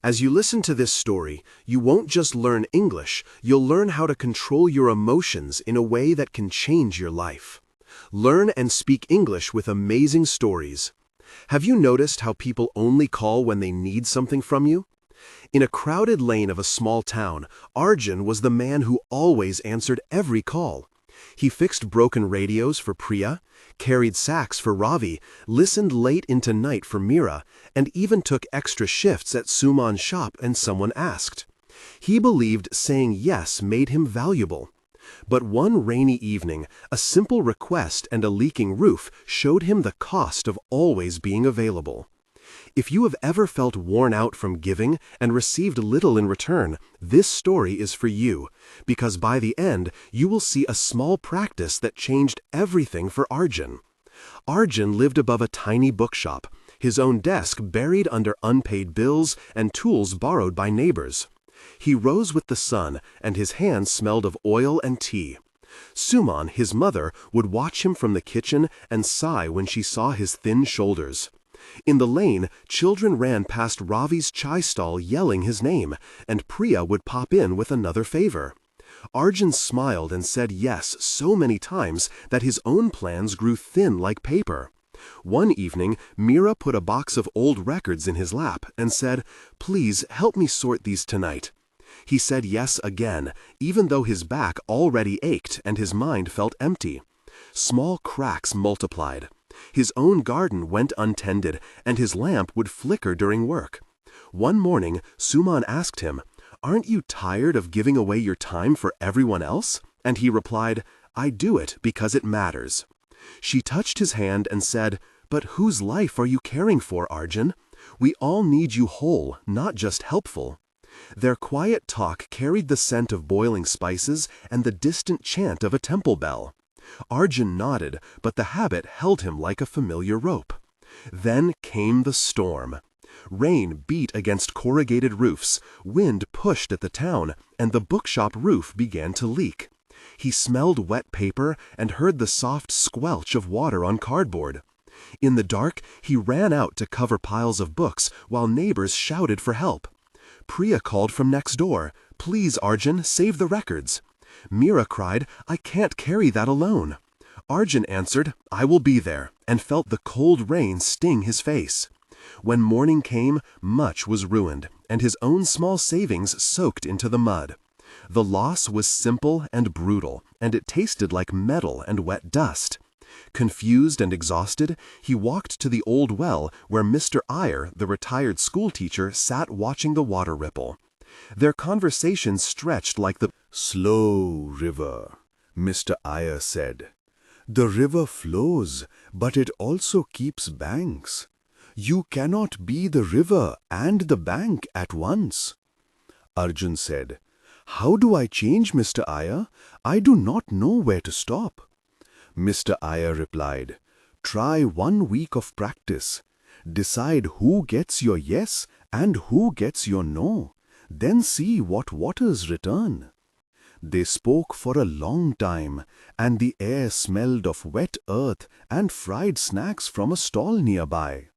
As you listen to this story, you won't just learn English, you'll learn how to control your emotions in a way that can change your life. Learn and speak English with amazing stories. Have you noticed how people only call when they need something from you? In a crowded lane of a small town, Arjun was the man who always answered every call. He fixed broken radios for Priya, carried sacks for Ravi, listened late into night for Meera, and even took extra shifts at Suman's shop and someone asked. He believed saying yes made him valuable. But one rainy evening, a simple request and a leaking roof showed him the cost of always being available. If you have ever felt worn out from giving and received little in return, this story is for you, because by the end, you will see a small practice that changed everything for Arjun. Arjun lived above a tiny bookshop, his own desk buried under unpaid bills and tools borrowed by neighbors. He rose with the sun, and his hands smelled of oil and tea. Suman, his mother, would watch him from the kitchen and sigh when she saw his thin shoulders. In the lane, children ran past Ravi's chai stall yelling his name, and Priya would pop in with another favor. Arjun smiled and said yes so many times that his own plans grew thin like paper. One evening, Meera put a box of old records in his lap and said, "Please help me sort these tonight." He said yes again, even though his back already ached and his mind felt empty. Small cracks multiplied. His own garden went untended, and his lamp would flicker during work. One morning, Suman asked him, "Aren't you tired of giving away your time for everyone else?" And he replied, "I do it because it matters." She touched his hand and said, "But whose life are you caring for, Arjun? We all need you whole, not just helpful." Their quiet talk carried the scent of boiling spices and the distant chant of a temple bell. Arjun nodded, but the habit held him like a familiar rope. Then came the storm. Rain beat against corrugated roofs, wind pushed at the town, and the bookshop roof began to leak. He smelled wet paper and heard the soft squelch of water on cardboard. In the dark, he ran out to cover piles of books while neighbors shouted for help. Priya called from next door, "Please, Arjun, save the records." Meera cried, "I can't carry that alone." Arjun answered, "I will be there," and felt the cold rain sting his face. When morning came, much was ruined, and his own small savings soaked into the mud. The loss was simple and brutal, and it tasted like metal and wet dust. Confused and exhausted, he walked to the old well where Mr. Iyer, the retired schoolteacher, sat watching the water ripple. Their conversation stretched like the "Slow river," Mr. Iyer said. "The river flows, but it also keeps banks. You cannot be the river and the bank at once." Arjun said, "How do I change, Mr. Iyer? I do not know where to stop." Mr. Iyer replied, "Try 1 week of practice. Decide who gets your yes and who gets your no. Then see what waters return." They spoke for a long time, and the air smelled of wet earth and fried snacks from a stall nearby.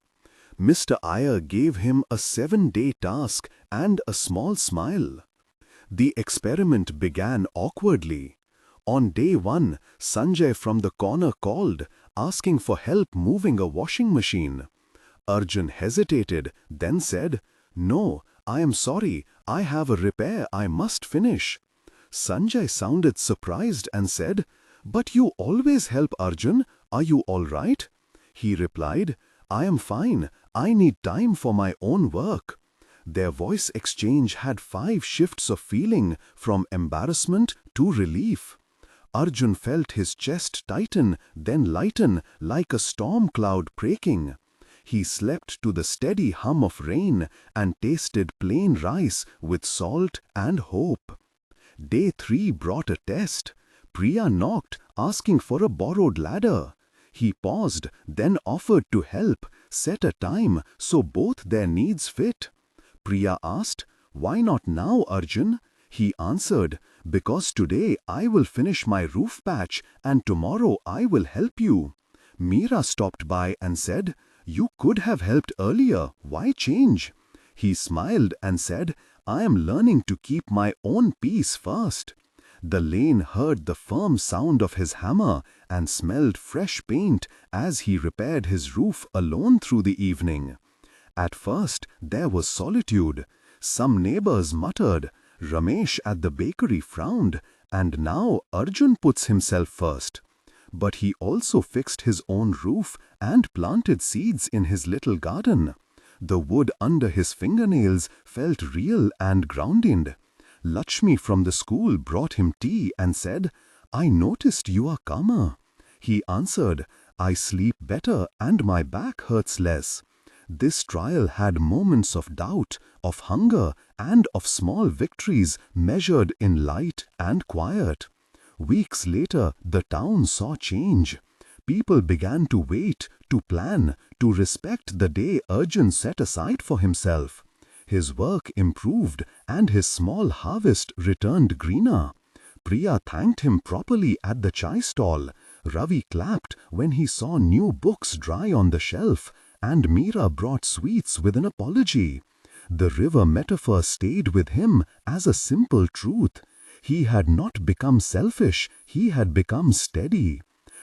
Mr. Iyer gave him a 7-day task and a small smile. The experiment began awkwardly. On day 1, Sanjay from the corner called, asking for help moving a washing machine. Arjun hesitated, then said, "No, I am sorry, I have a repair I must finish." Sanjay sounded surprised and said, "But you always help, Arjun. Are you all right?" He replied, "I am fine. I need time for my own work." Their voice exchange had 5 shifts of feeling, from embarrassment to relief. Arjun felt his chest tighten, then lighten, like a storm cloud breaking. He slept to the steady hum of rain and tasted plain rice with salt and hope. Day 3 brought a test. Priya knocked, asking for a borrowed ladder. He paused, then offered to help, set a time so both their needs fit. Priya asked, "Why not now, Arjun?" He answered, "Because today I will finish my roof patch and tomorrow I will help you." Meera stopped by and said, "You could have helped earlier. Why change?" He smiled and said, "I am learning to keep my own peace first." The lane heard the firm sound of his hammer and smelled fresh paint as he repaired his roof alone through the evening. At first there was solitude. Some neighbors muttered, Ramesh at the bakery frowned, and now Arjun puts himself first. But he also fixed his own roof and planted seeds in his little garden. The wood under his fingernails felt real and grounded. Lakshmi from the school brought him tea and said, "I noticed you are calmer." He answered, "I sleep better and my back hurts less." This trial had moments of doubt, of hunger, and of small victories measured in light and quiet. Weeks later, the town saw change. People began to wait, to plan, to respect the day Arjun set aside for himself. His work improved and his small harvest returned greener. Priya thanked him properly at the chai stall. Ravi clapped when he saw new books dry on the shelf, and Meera brought sweets with an apology. The river metaphor stayed with him as a simple truth. He had not become selfish, he had become steady.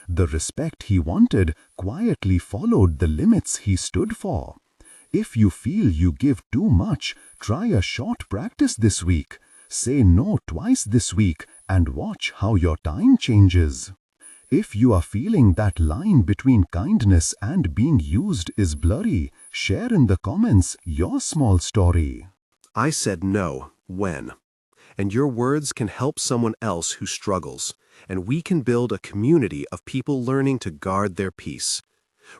The respect he wanted quietly followed the limits he stood for. If you feel you give too much, try a short practice this week. Say no twice this week and watch how your time changes. If you are feeling that line between kindness and being used is blurry, share in the comments your small story. I said no, when? And your words can help someone else who struggles, and we can build a community of people learning to guard their peace.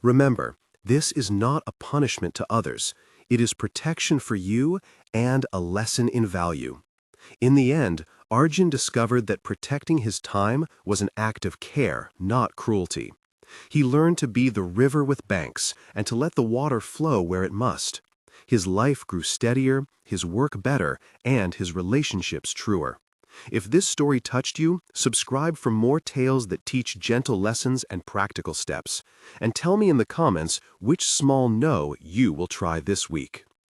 Remember, this is not a punishment to others. It is protection for you and a lesson in value. In the end, Arjun discovered that protecting his time was an act of care, not cruelty. He learned to be the river with banks and to let the water flow where it must. His life grew steadier, his work better, and his relationships truer. If this story touched you, subscribe for more tales that teach gentle lessons and practical steps. And tell me in the comments which small no you will try this week.